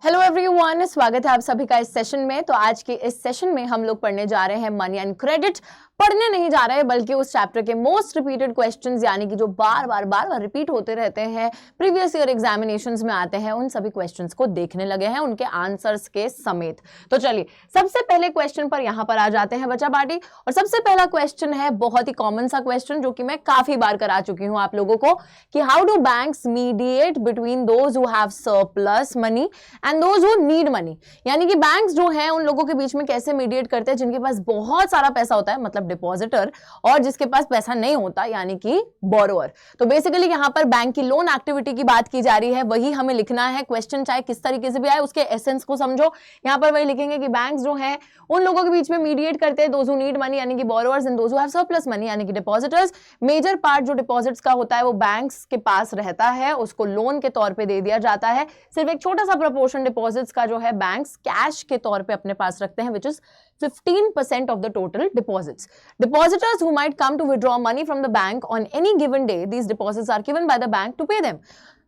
Hello everyone, स्वागत है आप सभी का इस सेशन में। तो आज के इस सेशन में हम लोग पढ़ने जा रहे हैं मनी एंड क्रेडिट। पढ़ने नहीं जा रहे बल्कि उस चैप्टर के मोस्ट रिपीटेड क्वेश्चंस, यानी कि जो बार बार रिपीट होते रहते हैं, प्रीवियस ईयर एग्जामिनेशंस में आते हैं, उन सभी क्वेश्चंस को देखने लगे हैं, उनके आंसर्स के समेत। तो चलिए सबसे पहले क्वेश्चन पर यहाँ पर आ जाते हैं बच्चा पार्टी। और सबसे पहला क्वेश्चन है बहुत ही कॉमन सा क्वेश्चन जो कि मैं काफी बार करा चुकी हूँ आप लोगों को, कि how do banks mediate between those who have surplus money and those who need money. यानी कि बैंक्स जो हैं उन लोगों के बीच में कैसे मीडिएट करते हैं जिनके पास बहुत सारा पैसा होता है, मतलब डिपॉजिटर, और जिसके पास पैसा नहीं होता यानी कि बोरोअर। तो बेसिकली यहाँ पर बैंक की लोन एक्टिविटी की बात की जा रही है, वही हमें लिखना है। क्वेश्चन चाहे किस तरीके से भी आए उसके एसेंस को समझो। यहाँ पर वही लिखेंगे कि बैंक्स जो हैं उन लोगों के बीच में मीडिएट करते हैं, दोज हु नीड मनी यानी कि borrowers and those who have surplus money यानी कि डिपॉजिटर्स। मेजर पार्ट जो डिपॉजिट्स का होता है वो बैंक्स के पास रहता है, उसको लोन के तौर पे दे दिया जाता है। सिर्फ एक छोटा सा प्रोपोर्शन डिपॉजिट्स का जो है बैंक्स कैश के तौर पे अपने पास रखते हैं, which is 15% of the total deposits. Depositors who might come to withdraw money from the bank on any given day, these deposits are given by the bank to pay them.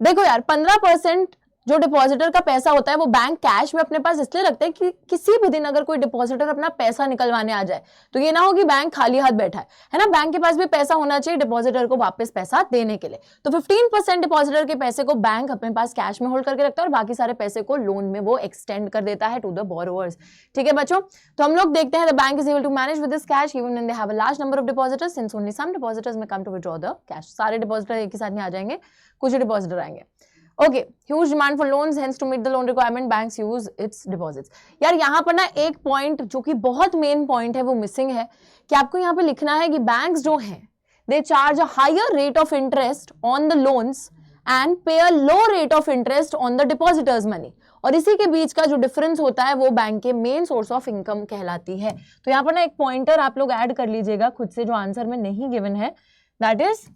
देखो यार, 15% जो depositor का पैसा होता है वो bank cash में अपने पास इसलिए रखते हैं कि किसी भी दिन अगर कोई डिपॉजिटर अपना पैसा निकलवाने आ जाए तो ये ना हो कि बैंक खाली हाथ बैठा है ना। बैंक के पास भी पैसा होना चाहिए डिपॉजिटर को वापस पैसा देने के लिए। तो 15% डिपॉजिटर के पैसे को बैंक अपने पास कैश में होल्ड करके रखता है और बाकी सारे पैसे को लोन में वो एक्सटेंड कर देता है टू द बोरोवर्स। ठीक है बच्चों, तो हम लोग देखते हैं the bank is able to manage with this cash even when they have a large number of depositors since only some depositors may come to withdraw the cash. सारे depositor एक ही साथ नहीं आ जाएंगे, कुछ ही डिपॉजिटर आएंगे। Okay, huge demand for loans, hence to meet the loan requirement banks use its deposits. यार यहाँ पर ना एक पॉइंट जो कि बहुत मेन पॉइंट है वो मिसिंग है, कि आपको यहाँ पे लिखना है कि बैंक्स जो हैं they charge a higher rate of interest on the loans and pay a low rate of interest on the depositors money. और इसी के बीच का जो डिफरेंस होता है वो बैंक के मेन सोर्स ऑफ इनकम कहलाती है। तो यहाँ पर ना एक पॉइंटर आप लोग ऐड कर लीजिएगा खुद से जो आंसर में नहीं गिवन है, that is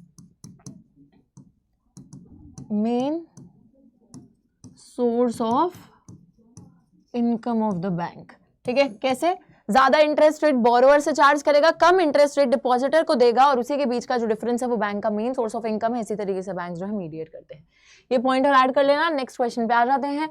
main source of income of the bank. ठीक है, कैसे? ज्यादा इंटरेस्ट रेट बोरोवर से चार्ज करेगा, कम इंटरेस्ट रेट डिपॉजिटर को देगा, और उसी के बीच का जो डिफरेंस है वो बैंक का मेन सोर्स ऑफ इनकम है। इसी तरीके से बैंक जो है मीडिएट करते हैं। ये पॉइंटर ऐड कर लेना। नेक्स्ट क्वेश्चन पे आ जाते हैं।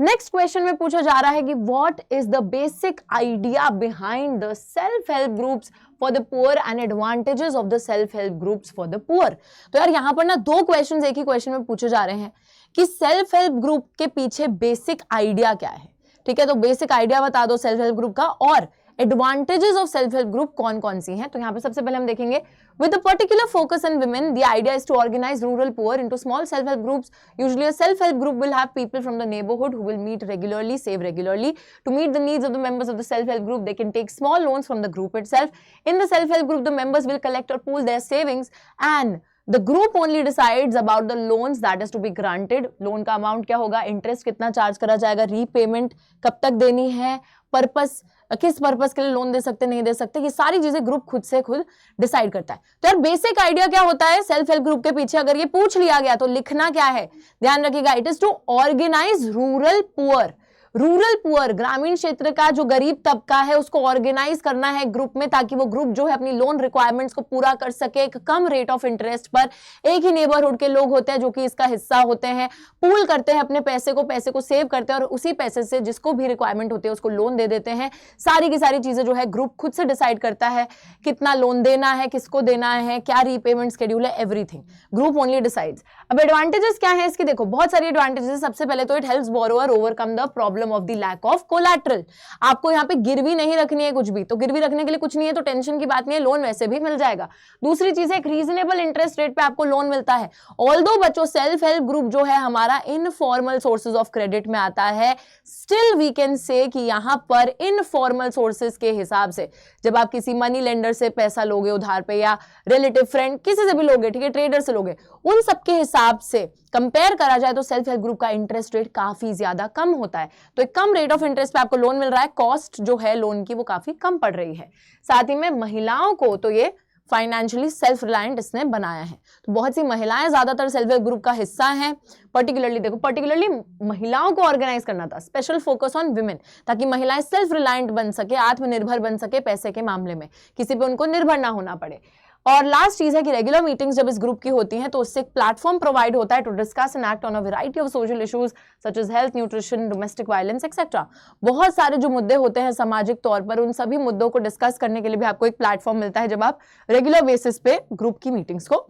नेक्स्ट क्वेश्चन में पूछा जा रहा है कि what is the basic idea behind the self help groups for the poor and advantages of the self help groups for the poor. तो यार यहाँ पर ना दो क्वेश्चंस एक ही क्वेश्चन में पूछे जा रहे हैं कि सेल्फ हेल्प ग्रुप के पीछे बेसिक आइडिया क्या है। ठीक है, तो बेसिक आइडिया बता दो सेल्फ हेल्प ग्रुप का, और advantages of self help group कौन कौन सी हैं। तो यहाँ पे सबसे पहले हम देखेंगे with a particular focus on women, the idea is to organize rural poor into small self-help groups. Usually a self-help group will have people from the neighborhood who will meet regularly, save regularly. To meet the needs of the members of the self-help group, they can take small loans from the group itself. In the self-help group, the members will collect or pool their savings, and the group only decides about the loans that is to be granted. Loan का amount क्या होगा, interest कितना charge करा जाएगा, repayment कब तक देनी है, पर्पस किस पर्पस के लिए लोन दे सकते नहीं दे सकते, ये सारी चीजें ग्रुप खुद से खुद डिसाइड करता है। तो यार बेसिक आइडिया क्या होता है सेल्फ हेल्प ग्रुप के पीछे, अगर ये पूछ लिया गया तो लिखना क्या है, ध्यान रखिएगा, it is to organise rural poor. Rural poor, ग्रामीण क्षेत्र का जो गरीब तबका है उसको ऑर्गेनाइज करना है ग्रुप में, ताकि वो ग्रुप जो है अपनी लोन रिक्वायरमेंट्स को पूरा कर सके एक कम रेट ऑफ इंटरेस्ट पर। एक ही नेबरहुड के लोग होते हैं जो कि इसका हिस्सा होते हैं, पूल करते हैं अपने पैसे को सेव करते हैं, और उसी पैसे से जिसको भी रिक्वायरमेंट होती है उसको लोन दे देते हैं। सारी की सारी चीजें जो है ग्रुप खुद से डिसाइड करता है, कितना लोन देना है, किसको देना है, क्या रीपेमेंट शेड्यूल है, एवरीथिंग ग्रुप ओनली डिसाइड्स। अब एडवांटेजेस क्या है इसकी, देखो बहुत सारी एडवांटेजेस। सबसे पहले तो it helps borrower overcome the problem of the lack of collateral. आपको यहाँ पे गिरवी नहीं रखनी है कुछ भी, तो गिरवी रखने के लिए कुछ नहीं है तो टेंशन की बात नहीं है, लोन वैसे भी मिल जाएगा। दूसरी चीज है एक रीजनेबल इंटरेस्ट रेट पे आपको लोन मिलता है। ऑल्दो बच्चों सेल्फ हेल्प ग्रुप जो है हमारा इनफॉर्मल सोर्सेज ऑफ क्रेडिट में आता है, स्टिल वी कैन से कि यहाँ पर इनफॉर्मल सोर्सेज के हिसाब से जब आप किसी मनी लेंडर से पैसा लोगे उधार पे, या रिलेटिव फ्रेंड किसी से भी लोगे, ठीक है, ट्रेडर से लोगे, उन सबके हिसाब से कंपेयर करा जाए तो सेल्फ हेल्प ग्रुप का इंटरेस्ट रेट काफी ज्यादा कम होता है। तो एक कम रेट ऑफ इंटरेस्ट पे आपको लोन मिल रहा है, कॉस्ट जो है लोन की वो काफी कम पड़ रही है। साथ ही में महिलाओं को तो ये फाइनेंशियली सेल्फ रिलायंट इसने बनाया है। तो बहुत सी महिलाएं ज्यादातर सेल्फ हेल्प ग्रुप का हिस्सा हैं। पर्टिकुलरली देखो, पर्टिकुलरली महिलाओं को ऑर्गेनाइज करना था, स्पेशल फोकस ऑन विमेन, ताकि महिलाएं सेल्फ रिलायंट बन सके, आत्मनिर्भर बन सके पैसे के मामले में, किसी पे उनको निर्भर ना होना पड़े। और लास्ट चीज है कि रेगुलर मीटिंग्स जब इस ग्रुप की होती हैं तो उससे एक प्लेटफॉर्म प्रोवाइड होता है to discuss and act on a variety of social issues such as health, nutrition, domestic violence etcetera. बहुत सारे जो मुद्दे होते हैं सामाजिक तौर पर, उन सभी मुद्दों को डिस्कस करने के लिए भी आपको एक प्लेटफॉर्म मिलता है जब आप रेगुलर बेसिस पे ग्रुप की मीटिंग्स को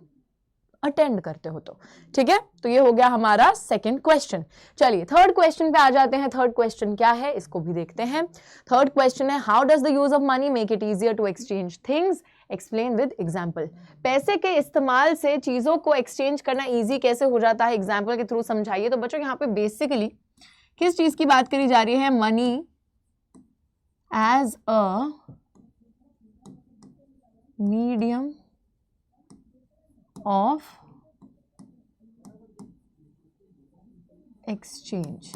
अटेंड करते हो तो। ठीक है, तो ये हो गया हमारा सेकंड क्वेश्चन। चलिए थर्ड क्वेश्चन पे आ जाते हैं। थर्ड क्वेश्चन क्या है इसको भी देखते हैं। थर्ड क्वेश्चन है, how does the use of money make it easier to exchange things, explain with example. पैसे के इस्तेमाल से चीजों को एक्सचेंज करना इजी कैसे हो जाता है, एग्जाम्पल के थ्रू समझाइए। तो बच्चों यहाँ पे बेसिकली किस चीज की बात करी जा रही है, money as a medium of exchange.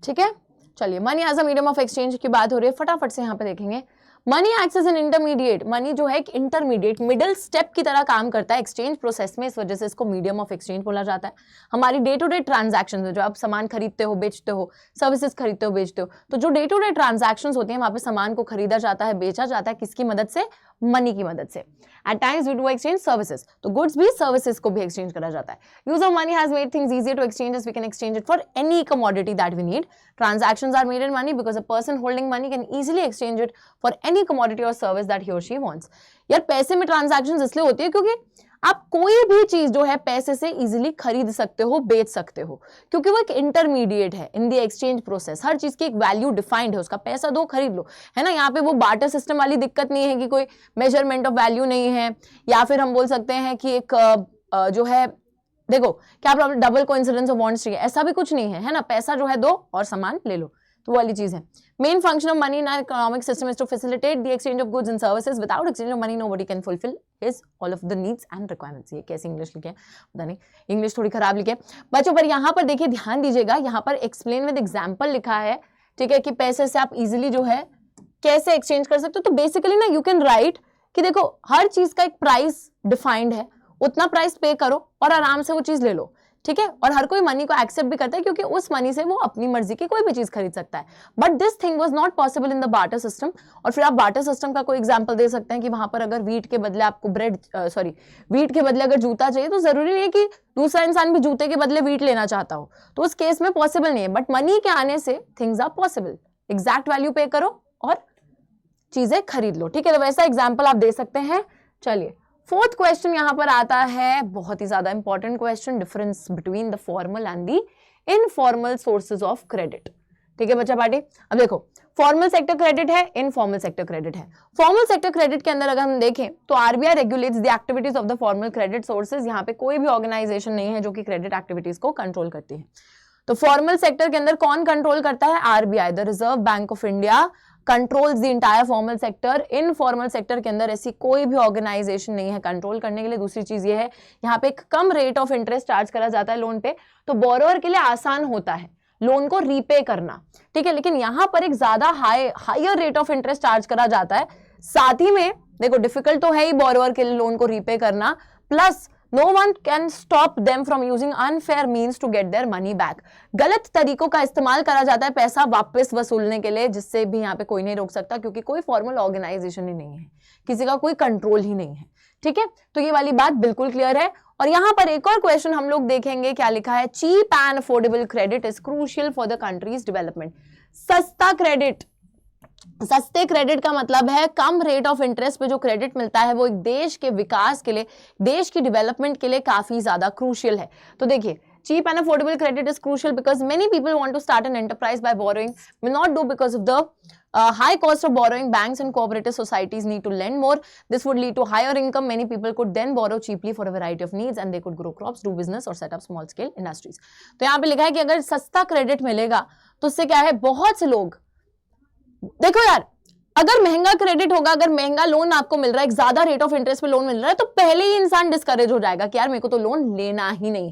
ठीक है, चलिए money as a medium of exchange की बात हो रही है, फटाफट से यहां पे देखेंगे। Money acts as an intermediate, money जो है एक इंटरमीडिएट मिडिल स्टेप की तरह काम करता है एक्सचेंज प्रोसेस में, इस वजह से इसको मीडियम ऑफ एक्सचेंज बोला जाता है। हमारी डे टू डे ट्रांजैक्शंस में जो आप सामान खरीदते हो बेचते हो, सर्विसेज खरीदते हो बेचते हो, तो जो डे टू डे ट्रांजैक्शंस होती हैं वहां पे सामान को खरीदा जाता है बेचा जाता है, किसकी मदद से, मनी की मदद से। At times we do exchange services, तो गुड्स भी सर्विसेज को भी एक्सचेंज करा जाता है। Use of money has made things easier to exchange, we can exchange it for any commodity that we need. Transactions are made in money because a person holding money can easily exchange it for any commodity or service that he or she wants. यार पैसे में transactions इसलिए होती है क्योंकि आप कोई भी चीज जो है पैसे से इजीली खरीद सकते हो, बेच सकते हो, क्योंकि वो एक इंटरमीडिएट है इन द एक्सचेंज प्रोसेस। हर चीज की एक वैल्यू डिफाइंड है, उसका पैसा दो खरीद लो, है ना। यहाँ पे वो बार्टर सिस्टम वाली दिक्कत नहीं है कि कोई मेजरमेंट ऑफ वैल्यू नहीं है, या फिर हम बोल सकते हैं कि एक जो है, देखो क्या problem, double coincidence of bonds चाहिए, ऐसा भी कुछ नहीं है, है ना। पैसा जो है दो और सामान ले लो, तो वो वाली चीज है। Main function of money in our economic system is to facilitate the exchange of goods and services. Without exchange of money nobody can fulfil his all of the needs and requirements. ये कैसी English लिखे है पता नहीं, English थोड़ी खराब लिखे बच्चों। पर यहाँ पर देखिए ध्यान दीजिएगा, यहाँ पर एक्सप्लेन विद एग्जाम्पल लिखा है, ठीक है, कि पैसे से आप इजिली जो है कैसे एक्सचेंज कर सकते हो। तो बेसिकली ना यू कैन राइट कि देखो हर चीज का एक प्राइस डिफाइंड है, उतना प्राइस पे करो और आराम से वो चीज ले लो, ठीक है। और हर कोई मनी को एक्सेप्ट भी करता है क्योंकि उस मनी से वो अपनी मर्जी की कोई भी चीज खरीद सकता है। But this thing was not possible in the barter system. और फिर आप बार्टर सिस्टम का कोई एग्जांपल दे सकते हैं कि वहां पर अगर वीट के बदले आपको वीट के बदले अगर जूता चाहिए, तो जरूरी नहीं है कि दूसरा इंसान भी जूते के बदले वीट लेना चाहता हो, तो उस केस में पॉसिबल नहीं है। बट मनी के आने से things are possible, exact value pay करो और चीजें खरीद लो, ठीक है। तो वैसा एग्जाम्पल आप दे सकते हैं। चलिए फोर्थ क्वेश्चन यहां पर आता है, बहुत ही ज्यादा important question, difference between the formal and the informal sources of credit. ठीक है बच्चा पार्टी, अब देखो फॉर्मल सेक्टर क्रेडिट है, इनफॉर्मल सेक्टर क्रेडिट है। फॉर्मल सेक्टर क्रेडिट के अंदर अगर हम देखें तो RBI regulates the activities of the formal credit sources. यहाँ पे कोई भी ऑर्गेनाइजेशन नहीं है जो कि क्रेडिट एक्टिविटीज को कंट्रोल करती है। तो फॉर्मल सेक्टर के अंदर कौन कंट्रोल करता है, RBI, the reserve bank of India controls the entire formal sector. Informal sector के अंदर ऐसी कोई भी ऑर्गेनाइजेशन नहीं है कंट्रोल करने के लिए। दूसरी चीज ये है, यहाँ पे एक कम रेट ऑफ इंटरेस्ट चार्ज करा जाता है लोन पे, तो बोरोअर के लिए आसान होता है लोन को रीपे करना, ठीक है। लेकिन यहाँ पर एक ज्यादा higher rate of interest charge करा जाता है। साथ ही में देखो डिफिकल्ट तो है ही बोरोअर के लिए लोन को रीपे करना, plus no one can stop them from using unfair means to get their money back। गलत तरीकों का इस्तेमाल करा जाता है पैसा वापस वसूलने के लिए, जिससे भी यहाँ पे कोई नहीं रोक सकता क्योंकि कोई फॉर्मल ऑर्गेनाइजेशन ही नहीं है, किसी का कोई कंट्रोल ही नहीं है, ठीक है। तो ये वाली बात बिल्कुल क्लियर है। और यहाँ पर एक और क्वेश्चन हम लोग देखेंगे, क्या लिखा है, cheap and affordable credit is crucial for the country's development. सस्ता क्रेडिट, सस्ते क्रेडिट का मतलब है कम रेट ऑफ इंटरेस्ट पे जो क्रेडिट मिलता है वो एक देश के विकास के लिए, देश की डेवलपमेंट के लिए काफी ज्यादा क्रूशियल है। तो देखिए cheap and affordable credit is crucial because many people want to start an enterprise by borrowing, will not do because of the high cost of borrowing. Banks and cooperative societies need to lend more. This would lead to higher income. Many people could then borrow cheaply for a variety of needs and they could grow crops, do business or set up small scale industries. तो यहाँ पे लिखा है कि अगर सस्ता credit मिलेगा तो उससे क्या है, बहुत से लोग, देखो यार अगर महंगा क्रेडिट होगा, अगर महंगा लोन आपको मिल रहा है, एक ज्यादा रेट ऑफ इंटरेस्ट पे लोन मिल रहा है, तो पहले ही इंसान डिस्करेज हो जाएगा कि यार मेरे को तो लोन लेना ही नहीं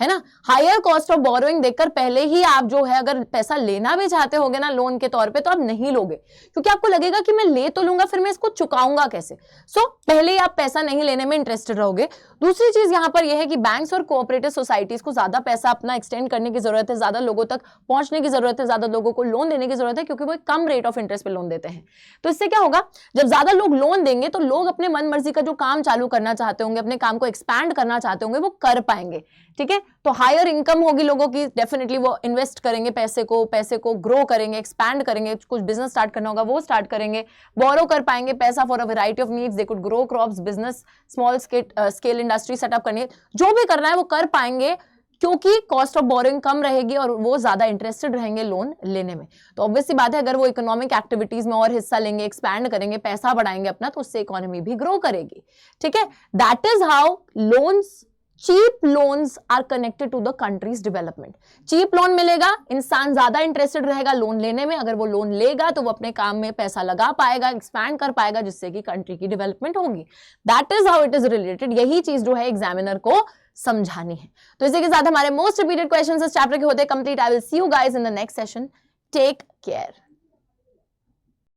है ना। हायर कॉस्ट ऑफ बोरोइंग देखकर पहले ही आप जो है अगर पैसा लेना भी चाहते होगे ना लोन के तौर पे, तो आप नहीं लोगे, क्योंकि आपको लगेगा कि मैं ले तो लूंगा, फिर मैं इसको चुकाऊंगा कैसे। सो पहले ही आप पैसा नहीं लेने में इंटरेस्टेड रहोगे। दूसरी चीज यहां पर यह है कि बैंक्स और कोऑपरेटिव सोसाइटीज को ज्यादा पैसा अपना एक्सटेंड करने की जरूरत है, ज्यादा लोगों तक पहुंचने की जरूरत है, ज्यादा लोगों को लोन देने की जरूरत है, क्योंकि वो एक कम रेट ऑफ इंटरेस्ट पे लोन देते हैं। तो इससे क्या होगा, जब ज्यादा लोग लोन देंगे तो लोग अपने मन मर्जी का जो काम चालू करना चाहते होंगे, अपने काम को एक्सपैंड करना चाहते होंगे, वो कर पाएंगे। ठीक है, तो हायर इनकम होगी लोगों की, डेफिनेटली वो इन्वेस्ट करेंगे पैसे को ग्रो करेंगे, एक्सपैंड करेंगे, कुछ बिजनेस स्टार्ट करना होगा वो स्टार्ट करेंगे, बोरो कर पाएंगे पैसा for a variety of needs, they could grow crops, business, small scale industry setup करनी है, जो भी करना है वो कर पाएंगे, क्योंकि कॉस्ट ऑफ बोरिंग कम रहेगी और वो ज्यादा इंटरेस्टेड रहेंगे लोन लेने में। तो ऑब्वियसली बात है, अगर वो इकोनॉमिक एक्टिविटीज में और हिस्सा लेंगे, एक्सपैंड करेंगे, पैसा बढ़ाएंगे अपना, तो उससे इकोनॉमी भी ग्रो करेगी। ठीक है, that is how loans, cheap loans are connected to the country's development. Cheap loan मिलेगा, इंसान ज्यादा इंटरेस्टेड रहेगा लोन लेने में, अगर वो लोन लेगा तो वो अपने काम में पैसा लगा पाएगा, एक्सपैंड कर पाएगा, जिससे कि कंट्री की डेवलपमेंट होगी। That is how it is related. यही चीज जो है एग्जामिनर को समझानी है। तो इसी के साथ हमारे मोस्ट रिपीटेड क्वेश्चंस इस चैप्टर के होते हैं complete. I will see you guys in the next session. Take care.